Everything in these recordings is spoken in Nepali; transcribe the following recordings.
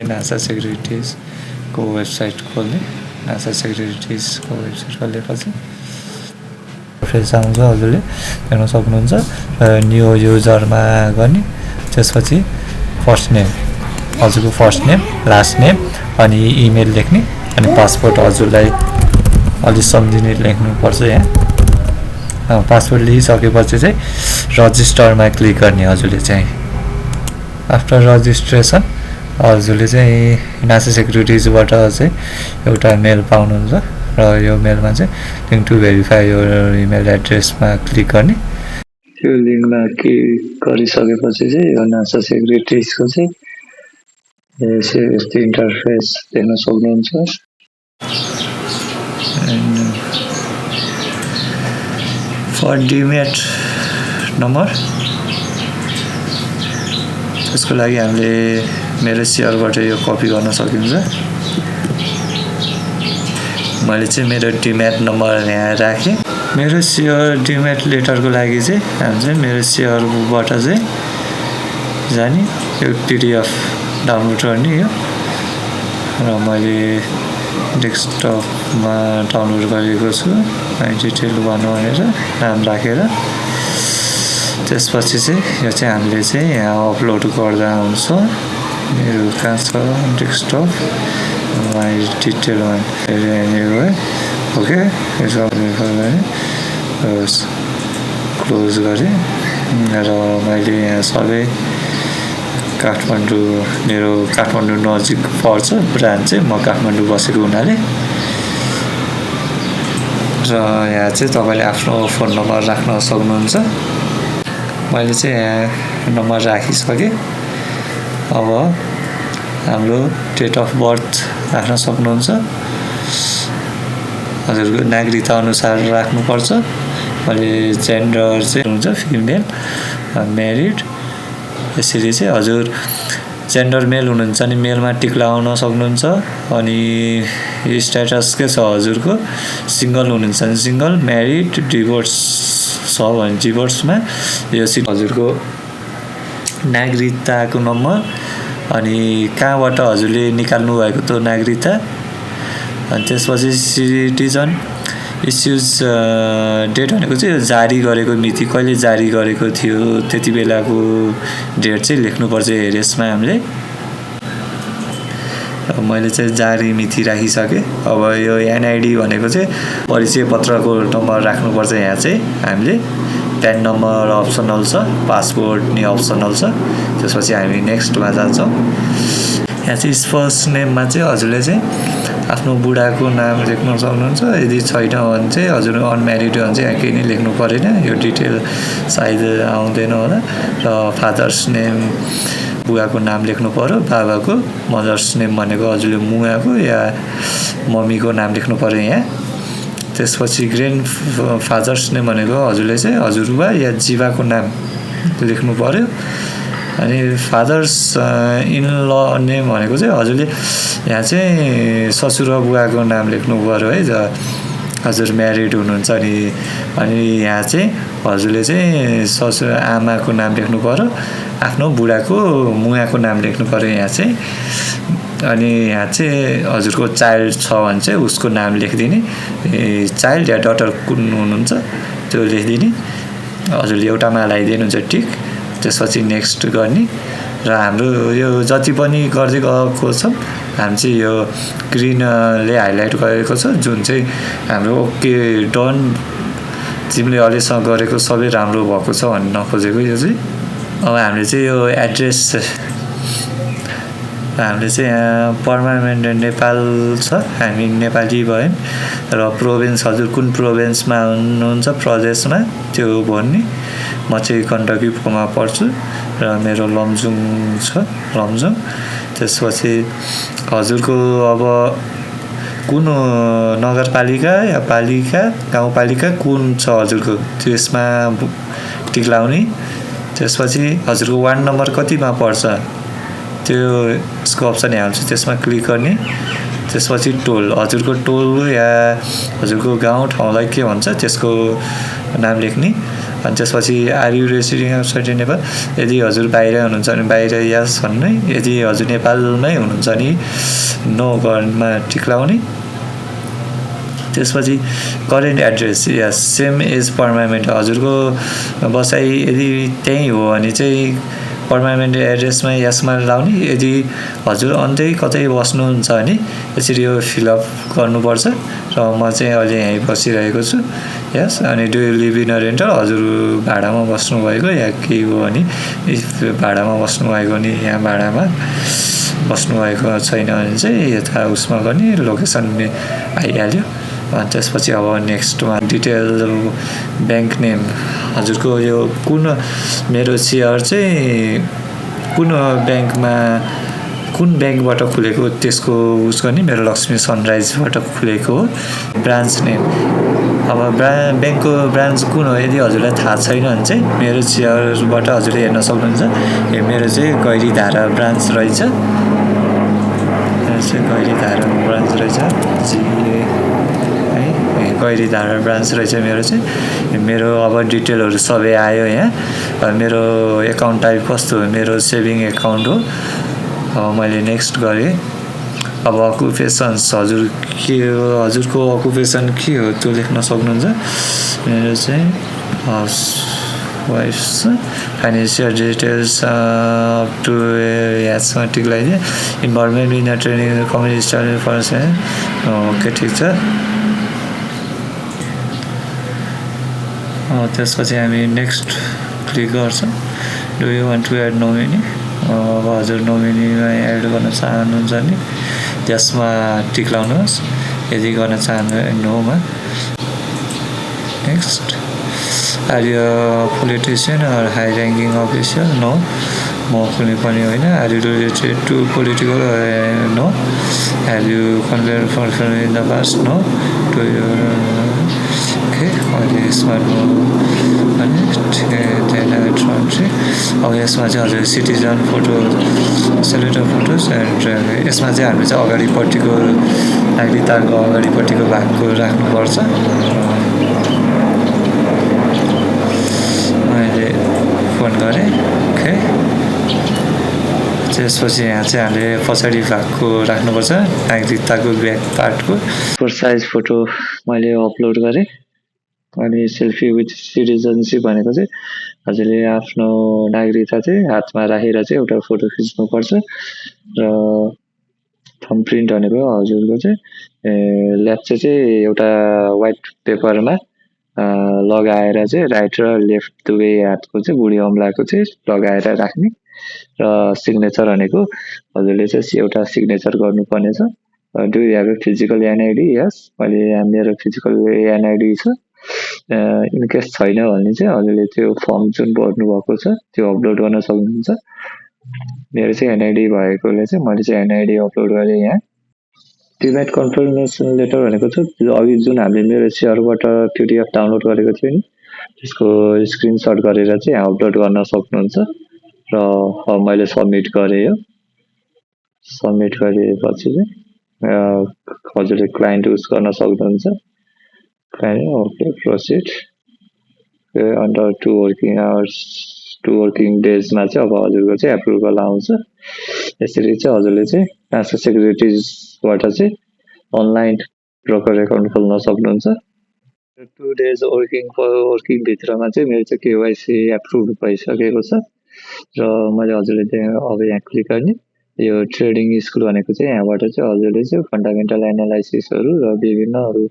नासा सेक्रेटरिजको वेबसाइट खोल्ने। नासा सेक्रेटरिजको वेबसाइट खोलेपछि प्रोफाइल आउँछ, हजुरले हेर्न सक्नुहुन्छ। न्यू युजरमा गर्ने, त्यसपछि फर्स्ट नेम, हजुरको फर्स्ट नेम, लास्ट नेम, अनि इमेल लेख्ने, अनि पासपोर्ट हजुरलाई अलि सम्झिने लेख्नुपर्छ। यहाँ पासपोर्ट लेखिसकेपछि चाहिँ रजिस्टरमा क्लिक गर्ने हजुरले चाहिँ। आफ्टर रजिस्ट्रेसन हजुरले चाहिँ नासा सेक्युरिटिजबाट चाहिँ एउटा मेल पाउनुहुन्छ र यो मेलमा चाहिँ लिङ्क टु भेरिफाई यो इमेल एड्रेसमा क्लिक गर्ने। त्यो लिङ्कमा क्लिक गरिसकेपछि चाहिँ यो नासा सेक्युरिटिजको चाहिँ यस्तो इन्टरफेस देख्न सक्नुहुन्छ। फर डिमेट नम्बर, त्यसको लागि हामीले मेरो सेयरबाट यो कपी गर्न सकिन्छ। मैले चाहिँ मेरो डिमेट नम्बर यहाँ राखेँ। मेरो सेयर डिमेट लेटरको लागि चाहिँ हामी चाहिँ मेरो सेयरबाट चाहिँ जाने, यो पिडिएफ डाउनलोड गर्ने यो, र मैले डेस्कटपमा डाउनलोड गरेको छु। डिटेल भन्नु भनेर नाम राखेर त्यसपछि चाहिँ यो चाहिँ हामीले चाहिँ यहाँ अपलोड गर्दा हुन्छ। मेरो कहाँ छ डेस्कटप, माई डिटेलमा हेरेको है। ओके, यसो क्लोज गरेँ र मैले यहाँ सबै काठमाडौँ, मेरो काठमाडौँ नजिक पर्छ ब्रान्च चाहिँ, म काठमाडौँ बसेको हुनाले। र यहाँ चाहिँ तपाईँले आफ्नो फोन नम्बर राख्न सक्नुहुन्छ। मैले चाहिँ यहाँ नम्बर राखिसकेँ। अब हाम्रो डेट अफ बर्थ राख्न सक्नुहुन्छ, हजुरको नागरिकता अनुसार राख्नुपर्छ। मैले जेन्डर चाहिँ हुन्छ फिमेल, म्यारिड। यसरी चाहिँ हजुर जेन्डर मेल हुनुहुन्छ भने मेलमा टिक लगाउन सक्नुहुन्छ। अनि स्ट्याटस के छ हजुरको, सिङ्गल हुनुहुन्छ भने सिङ्गल, म्यारिड, डिभोर्स छ भने डिभोर्समा यो चाहिँ हजुरको नागरिकताको नम्बर, अनि कहाँबाट हजुरले निकाल्नु भएको त्यो नागरिकता, अनि त्यसपछि सिटिजन इस्युज डेट भनेको चाहिँ जारी गरेको मिति, कहिले जारी गरेको थियो त्यति बेलाको डेट चाहिँ लेख्नुपर्छ हेरेसमा हामीले। मैले चाहिँ जारी मिति राखिसकेँ। अब यो एनआइडी भनेको चाहिँ परिचय पत्रको नम्बर राख्नुपर्छ। यहाँ चाहिँ हामीले प्यान नम्बर अप्सनल छ, पासपोर्ट नि अप्सनल छ। त्यसपछि हामी नेक्स्टमा जान्छौँ। यहाँ चाहिँ फर्स्ट नेममा चाहिँ हजुरले चाहिँ आफ्नो बुढाको नाम लेख्न सक्नुहुन्छ। यदि छैन भने चाहिँ हजुर अनम्यारिड हो भने चाहिँ यहाँ केही नै लेख्नु परेन, यो डिटेल सायद आउँदैन होला। र फादर्स नेम, बुवाको नाम लेख्नु पर्यो, बाबाको। मदर्स नेम भनेको हजुरले मुवाको या मम्मीको नाम लेख्नु पर्यो यहाँ। त्यसपछि ग्रेन्ड फादर्स नेम भनेको हजुरले चाहिँ हजुरबा या जीवाको नाम लेख्नु पर्यो। अनि फादर्स इन ल नेम भनेको चाहिँ हजुरले यहाँ चाहिँ ससुर बुवाको नाम लेख्नु पर्यो है, हजुर म्यारिड हुनुहुन्छ नि। अनि यहाँ चाहिँ हजुरले चाहिँ ससुर आमाको नाम लेख्नु पर्यो, आफ्नो बुढाको मुवाको नाम लेख्नु पर्यो यहाँ चाहिँ। अनि यहाँ चाहिँ हजुरको चाइल्ड छ भने चाहिँ उसको नाम लेखिदिने, चाइल्ड या डटर कुन हुनुहुन्छ त्यो लेखिदिने। हजुरले एउटामा लगाइदिनुहुन्छ टिक। त्यसपछि नेक्स्ट गर्ने। र हाम्रो यो जति पनि गर्दै गएको छ हामी चाहिँ यो ग्रिनले हाइलाइट गरेको छ, जुन चाहिँ हाम्रो ओके डन, तिमीले अहिलेसम्म गरेको सबै राम्रो भएको छ भन्न खोजेको यो चाहिँ। अब हामीले चाहिँ यो एड्रेस, हामीले चाहिँ यहाँ पर्मानेन्ट नेपाल छ, हामी नेपाली भयौँ। र प्रोभिन्स हजुर कुन प्रोभिन्समा हुनुहुन्छ, प्रदेशमा, त्यो भन्ने। म चाहिँ गण्डकीमा पढ्छु र मेरो लमजुङ छ, लमजुङ। त्यसपछि हजुरको अब कुन नगरपालिका या पालिका, गाउँपालिका कुन छ हजुरको, त्यसमा टिक लाउने। त्यसपछि हजुरको वार्ड नम्बर कतिमा पर्छ त्यो यसको अप्सन यहाँ हुन्छ, त्यसमा क्लिक गर्ने। त्यसपछि टोल, हजुरको टोल या हजुरको गाउँ ठाउँलाई के भन्छ त्यसको नाम लेख्ने। अनि त्यसपछि आर यु रेसिडिङ आउटसाइड नेपाल, यदि हजुर बाहिर हुनुहुन्छ भने बाहिर यस भन्ने, यदि हजुर नेपालमै हुनुहुन्छ नि नो गर्नमा टिक लगाउने। त्यसपछि करेन्ट एड्रेस यस सेम एज पर्मानेन्ट, हजुरको बसाइ यदि त्यहीँ हो भने चाहिँ पर्मानेन्ट एड्रेसमा यसमा लाउने, यदि हजुर अन्तै कतै बस्नुहुन्छ भने यसरी यो फिलअप गर्नुपर्छ। र म चाहिँ अहिले यहीँ बसिरहेको छु यस। अनि do you live in a rental, हजुर भाडामा बस्नुभएको या केही हो भने, इफ भाडामा बस्नुभएको नि यहाँ भाडामा बस्नुभएको छैन भने चाहिँ यता उसमा गर्ने लोकेसन आइहाल्यो। अनि त्यसपछि अब नेक्स्टमा डिटेल ब्याङ्क नेम, हजुरको यो कुन मेरो सेयर चाहिँ कुन ब्याङ्कमा कुन ब्याङ्कबाट खुलेको त्यसको उस गर्ने, मेरो लक्ष्मी सनराइजबाट खुलेको हो। ब्रान्च नेम, अब ब्याङ्कको ब्रान्च कुन हो यदि हजुरलाई थाहा छैन भने चाहिँ मेरो सेयरबाट हजुरले हेर्न सक्नुहुन्छ। मेरो चाहिँ गैरीधारा ब्रान्च रहेछ, गैरीधारा ब्रान्च रहेछ गैरीधारा ब्रान्च रहेछ मेरो चाहिँ। मेरो अब डिटेलहरू सबै आयो यहाँ। मेरो एकाउन्ट टाइप कस्तो हो, मेरो सेभिङ एकाउन्ट हो। अब मैले नेक्स्ट गरेँ। अब अकुपेसन्स, हजुर के हो, हजुरको अकुपेसन के हो त्यो लेख्न सक्नुहुन्छ। मेरो चाहिँ हाउस वाइफ छ। फाइनेन्सियल डिटेल्स अप टु यासमा टिक लगाइदिएँ। Involvement in training community style first, okay ठिक छ। त्यसपछि हामी नेक्स्ट क्लिक गर्छौँ। Do you want to add nominee, अब हजुर नोमिनीमा एड गर्न चाहनुहुन्छ भने त्यसमा टिक लाउनुहोस्, यदि गर्न चाहनु नोमा। Next, are you politician or high ranking official, no, म कुनै पनि होइन। Are you related to political, no. Are you conveyor for in the past, no. To you okay, अहिले यसमा नो अनि अब यसमा चाहिँ हजुर citizen photo, selector photos and यसमा चाहिँ हामीले चाहिँ अगाडिपट्टिको नागरिकताको अगाडिपट्टिको भागको राख्नुपर्छ। मैले फोन गरेँ, ओके। त्यसपछि यहाँ चाहिँ हामीले पछाडि भागको राख्नुपर्छ नागरिकताको ब्याक पार्टको। साइज फोटो मैले अपलोड गरेँ। अनि सेल्फी विथ सिटिजनसिप भनेको चाहिँ हजुरले आफ्नो नागरिकता चाहिँ हातमा राखेर चाहिँ एउटा फोटो खिच्नुपर्छ। र थम्ब प्रिन्ट भनेको हजुरको चाहिँ ल्याप्चे चाहिँ एउटा वाइट पेपरमा लगाएर चाहिँ राइट र लेफ्ट दुवै हातको चाहिँ बुढी औँलाको चाहिँ लगाएर राख्ने। र सिग्नेचर भनेको हजुरले चाहिँ एउटा सिग्नेचर गर्नुपर्नेछ। Do you have a physical NID, yes, मैले मेरो फिजिकल एनआइडी छ। इनकेस छैन भने चाहिँ हजुरले त्यो फर्म जुन भर्नु भएको छ त्यो अपलोड गर्न सक्नुहुन्छ। मेरो चाहिँ एनआइडी भएकोले चाहिँ मैले चाहिँ एनआइडी अपलोड गरेँ यहाँ। डिमेट कन्फर्मेसन लेटर भनेको छ अघि जुन हामीले मेरो सेयरबाट पिडिएफ डाउनलोड गरेको थियो नि त्यसको स्क्रिनसट गरेर चाहिँ यहाँ अपलोड गर्न सक्नुहुन्छ। र मैले सबमिट गरेँ। यो सबमिट गरेपछि चाहिँ हजुरले क्लाइन्ट युज गर्न सक्नुहुन्छ। Okay, proceed. Under 2 working hours 2 working डेजमा चाहिँ अब हजुरको चाहिँ एप्रुभल आउँछ। यसरी चाहिँ हजुरले चाहिँ ट्रान्सफर सेक्युरिटिजबाट चाहिँ अनलाइन ब्रोकर एकाउन्ट खोल्न सक्नुहुन्छ। 2 डेज वर्किङ भित्रमा चाहिँ मेरो चाहिँ केवाइसी एप्रुभ भइसकेको छ। र मैले हजुरले त्यहाँ अब यहाँ क्लिक गर्ने। यो ट्रेडिङ स्कुल भनेको चाहिँ यहाँबाट चाहिँ हजुरले चाहिँ फन्डामेन्टल एनालाइसिसहरू र विभिन्न अरू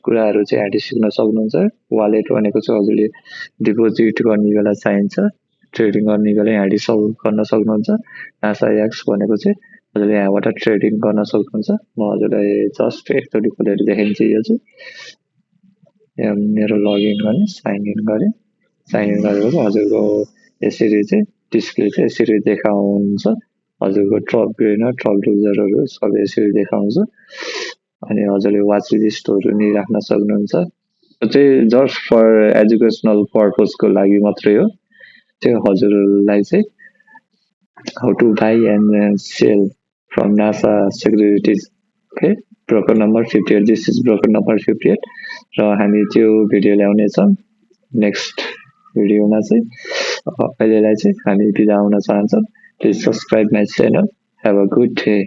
कुराहरू चाहिँ यहाँले सिक्न सक्नुहुन्छ। वालेट भनेको चाहिँ हजुरले डिपोजिट गर्ने बेला चाहिन्छ, ट्रेडिङ गर्ने बेला यहाँले गर्न सक्नुहुन्छ। नासा एक्स भनेको चाहिँ हजुरले यहाँबाट ट्रेडिङ गर्न सक्नुहुन्छ। म हजुरलाई जस्ट एकचोटि खोलेर देखाइदिन्छु। यो चाहिँ मेरो लगइन गर्ने, साइन इन गरेँ। साइन इन गरेपछि हजुरको यसरी चाहिँ डिस्प्ले चाहिँ यसरी देखाउँछ। हजुरको टप गेनर टप लुजरहरू सबै यसरी देखाउँछ। अनि हजुरले वाच लिस्टहरू नि राख्न सक्नुहुन्छ। त्यो चाहिँ जस्ट फर एजुकेसनल पर्पजको लागि मात्रै हो। त्यो हजुरलाई चाहिँ how to buy and sell from Nasa securities, okay. Broker number 58 this is broker number 58 र हामी त्यो भिडियो ल्याउनेछौँ नेक्स्ट भिडियोमा चाहिँ अहिलेलाई चाहिँ हामी बिदा हुन चाहन्छौँ please subscribe my channel have a good day